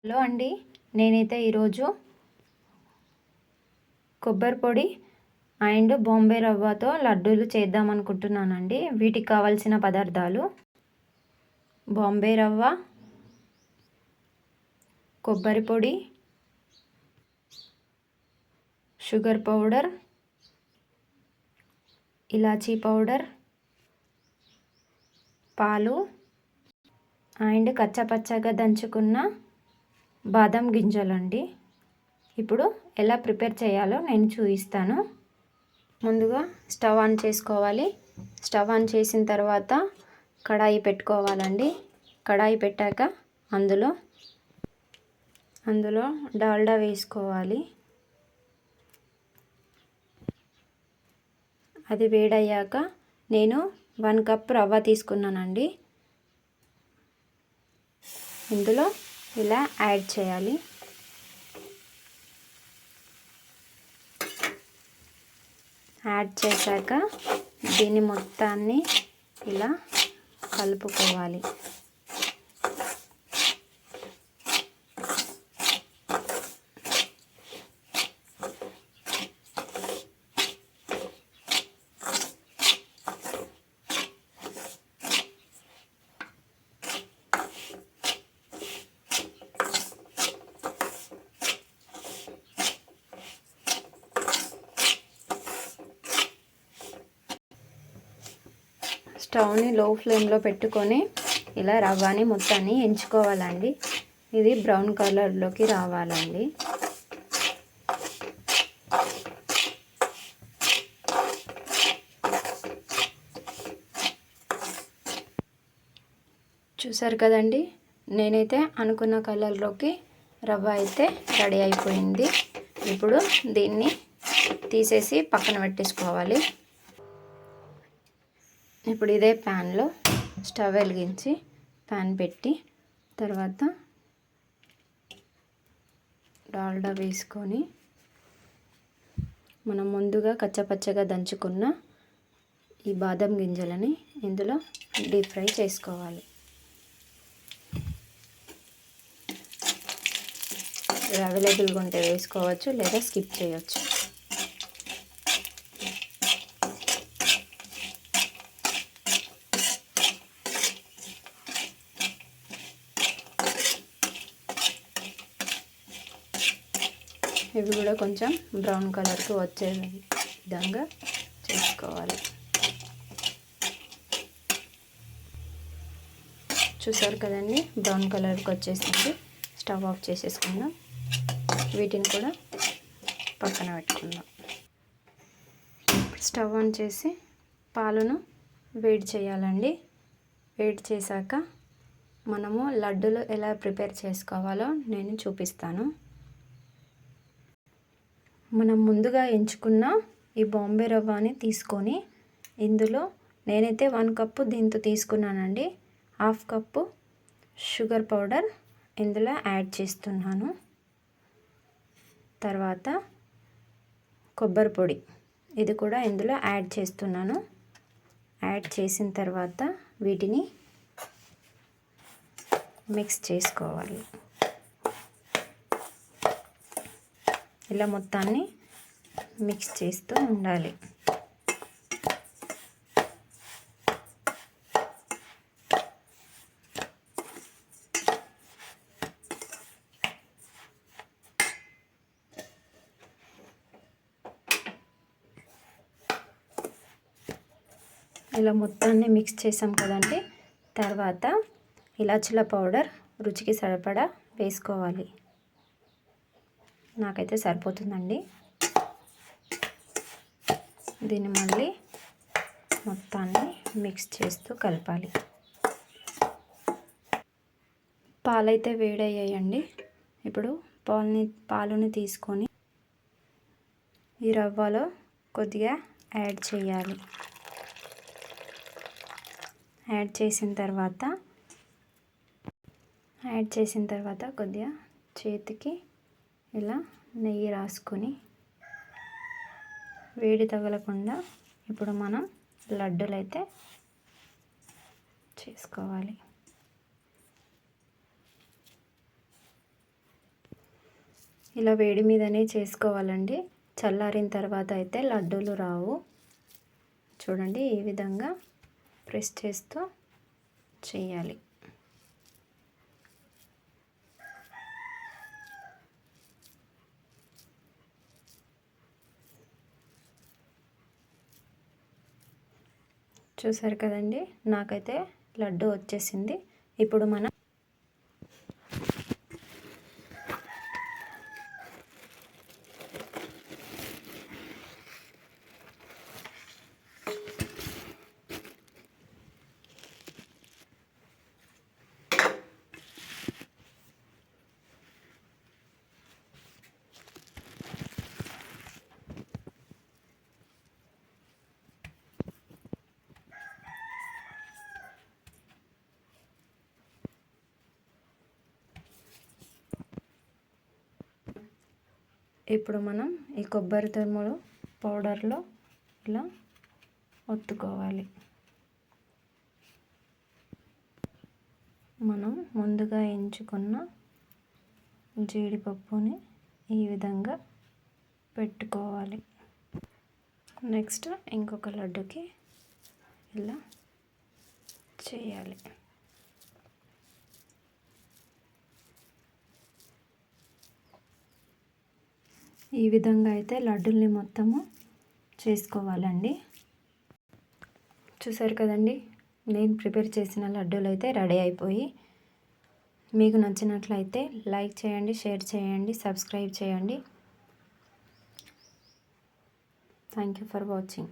Hello అండి, నేనైతే ఈరోజు కొబ్బరి పొడి అండ్ బాంబే రవ్వతో లడ్డూలు చేద్దాం అనుకుంటున్నానండి. వీటికి కావాల్సిన పదార్థాలు: బాంబే రవ్వ, కొబ్బరి పొడి, షుగర్ పౌడర్, ఇలాచీ పౌడర్, పాలు అండ్ కచ్చపచ్చగా దంచుకున్న బాదం గింజలండి. ఇప్పుడు ఎలా ప్రిపేర్ చేయాలో నేను చూపిస్తాను. ముందుగా స్టవ్ ఆన్ చేసుకోవాలి. స్టవ్ ఆన్ చేసిన తర్వాత కడాయి పెట్టుకోవాలండి. కడాయి పెట్టాక అందులో డాల్డా వేసుకోవాలి. అది వేడయ్యాక నేను 1 కప్ రవ్వ తీసుకున్నానండి. ఇందులో ఇలా యాడ్ చేయాలి. యాడ్ చేశాక దీన్ని మొత్తాన్ని ఇలా కలుపుకోవాలి. స్టవ్ని లో ఫ్లేమ్లో పెట్టుకొని ఇలా రవ్వని మొత్తాన్ని ఎంచుకోవాలండి. ఇది బ్రౌన్ కలర్లోకి రావాలండి. చూసారు కదండి, నేనైతే అనుకున్న కలర్లోకి రవ్వ అయితే రెడీ అయిపోయింది. ఇప్పుడు దీన్ని తీసేసి పక్కన పెట్టేసుకోవాలి. ఇప్పుడు ఇదే ప్యాన్లో స్టవ్ వెలిగించి ప్యాన్ పెట్టి తర్వాత డాల్డా వేసుకొని మనం ముందుగా కచ్చపచ్చగా దంచుకున్న ఈ బాదం గింజలని ఇందులో డీప్ ఫ్రై చేసుకోవాలి. అవైలబుల్గా ఉంటే వేసుకోవచ్చు, లేదా స్కిప్ చేయవచ్చు. ఇవి కూడా కొంచెం బ్రౌన్ కలర్కి వచ్చే విధంగా చేసుకోవాలి. చూసారు కదండి, బ్రౌన్ కలర్కి వచ్చేసింది. స్టవ్ ఆఫ్ చేసేసుకుందాం. వీటిని కూడా పక్కన పెట్టుకుందాం. స్టవ్ ఆన్ చేసి పాలను వేడి చేయాలండి. వేడి చేశాక మనము లడ్డూలు ఎలా ప్రిపేర్ చేసుకోవాలో నేను చూపిస్తాను. మనం ముందుగా ఎంచుకున్న ఈ బాంబే రవ్వని తీసుకొని ఇందులో నేనైతే 1 కప్పు దీంతో తీసుకున్నానండి. 1/2 కప్పు షుగర్ పౌడర్ ఇందులో యాడ్ చేస్తున్నాను. తర్వాత కొబ్బరి పొడి ఇది కూడా ఇందులో యాడ్ చేస్తున్నాను. యాడ్ చేసిన తర్వాత వీటిని మిక్స్ చేసుకోవాలి. ఇలా మొత్తాన్ని మిక్స్ చేస్తూ ఉండాలి. ఇలా మొత్తాన్ని మిక్స్ చేసాం కదండి. తర్వాత ఇలాచీల పౌడర్ రుచికి సరిపడా వేసుకోవాలి. నాకైతే సరిపోతుందండి. దీన్ని మళ్ళీ మొత్తాన్ని మిక్స్ చేస్తూ కలపాలి. పాలైతే వేడయ్యాయండి. ఇప్పుడు పాలుని తీసుకొని ఈ రవ్వలో కొద్దిగా యాడ్ చేయాలి. యాడ్ చేసిన తర్వాత కొద్దిగా చేతికి ఇలా నెయ్యి రాసుకొని వేడి తగలకుండా ఇప్పుడు మనం లడ్డూలు అయితే చేసుకోవాలి. ఇలా వేడి మీదనే చేసుకోవాలండి. చల్లారిన తర్వాత అయితే లడ్డూలు రావు. చూడండి ఈ విధంగా ప్రెస్ చేస్తూ చేయాలి. చూసారు కదండి, నాకైతే లడ్డు వచ్చేసింది. ఇప్పుడు మనం ఈ కొబ్బరి తురుములు పౌడర్లో ఇలా ఒత్తుకోవాలి. మనం ముందుగా ఎంచుకున్న జీడిపప్పుని ఈ విధంగా పెట్టుకోవాలి. నెక్స్ట్ ఇంకొక లడ్డుకి ఇలా చేయాలి. ఈ విధంగా అయితే లడ్డూల్ని మొత్తము చేసుకోవాలండి. చూసారు కదండి, నేను ప్రిపేర్ చేసిన లడ్డూలు అయితే రెడీ అయిపోయి. మీకు నచ్చినట్లయితే లైక్ చేయండి, షేర్ చేయండి, సబ్స్క్రైబ్ చేయండి. Thank you for watching.